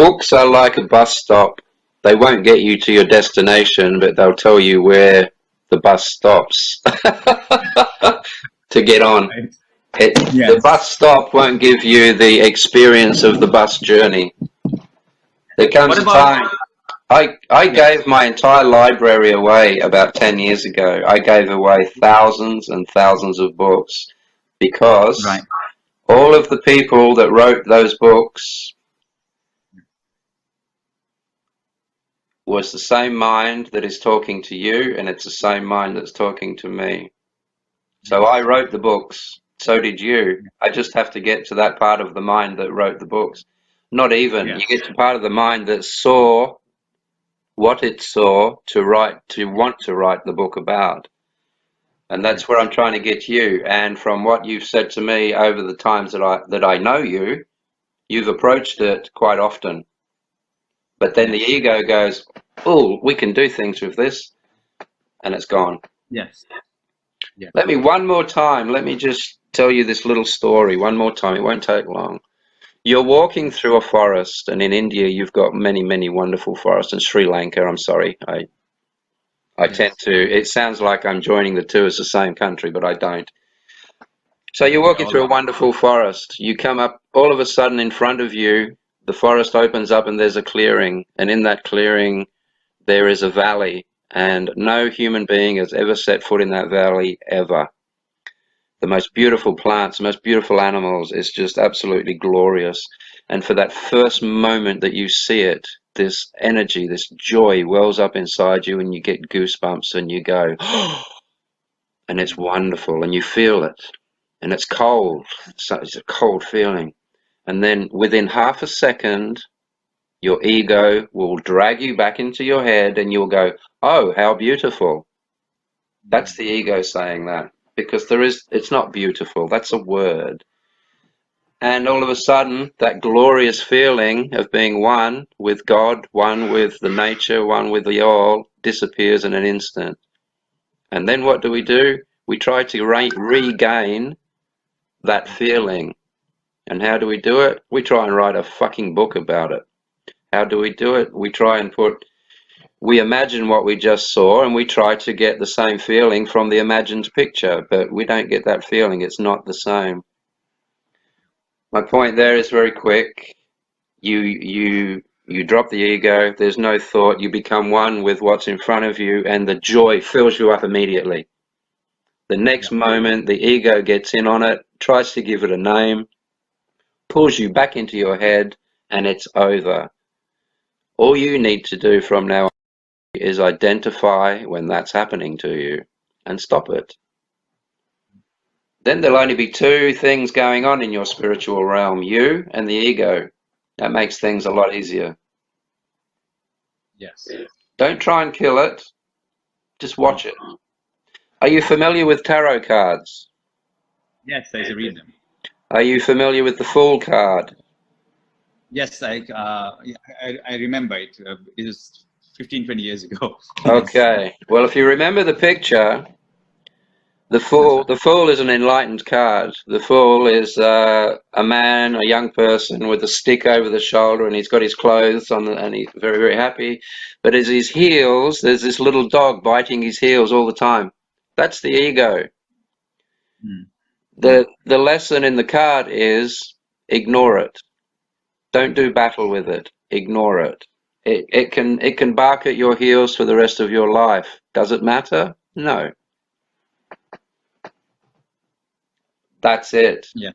Books are like a bus stop. They won't get you to your destination, but they'll tell you where the bus stops to get on. Right. The Yes. bus stop won't give you the experience of the bus journey. There What comes a about, time. I yes, gave my entire library away about 10 years ago. I gave away thousands and thousands of books because right. all of the people that wrote those books was the same mind that is talking to you, and it's the same mind that's talking to me. So I Yes. wrote the books. So did you. I just have to get to that part of the mind that wrote the books. Not even. You Yes. get to part of the mind that saw what it saw to want to write the book about. And that's where Yes. I'm trying to get you. And from what you've said to me over the times that I know you, you've approached it quite often. But then the Yes. ego goes, "Oh, we can do things with this," and it's gone. Yes. Yes. Let me one more time. Let me just tell you this little story one more time. It won't take long. You're walking through a forest, and in India you've got many, many wonderful forests. In Sri Lanka, I'm sorry, I tend Yes. to. It sounds like I'm joining the two as the same country, but I don't. So you're They're walking all through a one. wonderful forest. You come up, all of a sudden in front of you, the forest opens up and there's a clearing. And in that clearing, there is a valley. And no human being has ever set foot in that valley ever. The most beautiful plants, the most beautiful animals. It's just absolutely glorious. And for that first moment that you see it, this energy, this joy wells up inside you and you get goosebumps and you go, and it's wonderful and you feel it. And it's cold. So it's a cold feeling. And then within half a second, your ego will drag you back into your head and you'll go, "Oh, how beautiful." That's the ego saying that because it's not beautiful. That's a word. And all of a sudden, that glorious feeling of being one with God, one with the nature, one with the all disappears in an instant. And then what do? We try to regain that feeling. And how do we do it? We try and write a fucking book about it. How do we do it? We imagine what we just saw and we try to get the same feeling from the imagined picture, but we don't get that feeling. It's not the same. My point there is very quick. You drop the ego, there's no thought, you become one with what's in front of you, and the joy fills you up immediately. The next Yeah. moment, the ego gets in on it, tries to give it a name, pulls you back into your head, and it's over. All you need to do from now on is identify when that's happening to you and stop it. Then there'll only be two things going on in your spiritual realm, you and the ego. That makes things a lot easier. Yes. Don't try and kill it, just Mm. watch it. Are you familiar with tarot cards? Yes, I used to read them. Are you familiar with the Fool card? Yes, yeah, I remember it. It was 15, 20 years ago. Yes. Okay. Well, if you remember the picture, That's right. The fool is an enlightened card. The fool is a man, a young person with a stick over the shoulder, and he's got his clothes on, and he's very, very happy. But at his heels, there's this little dog biting his heels all the time. That's the ego. Mm. The lesson in the card is ignore it. Don't do battle with it. Ignore it. It can bark at your heels for the rest of your life. Does it matter? No. That's it. Yeah.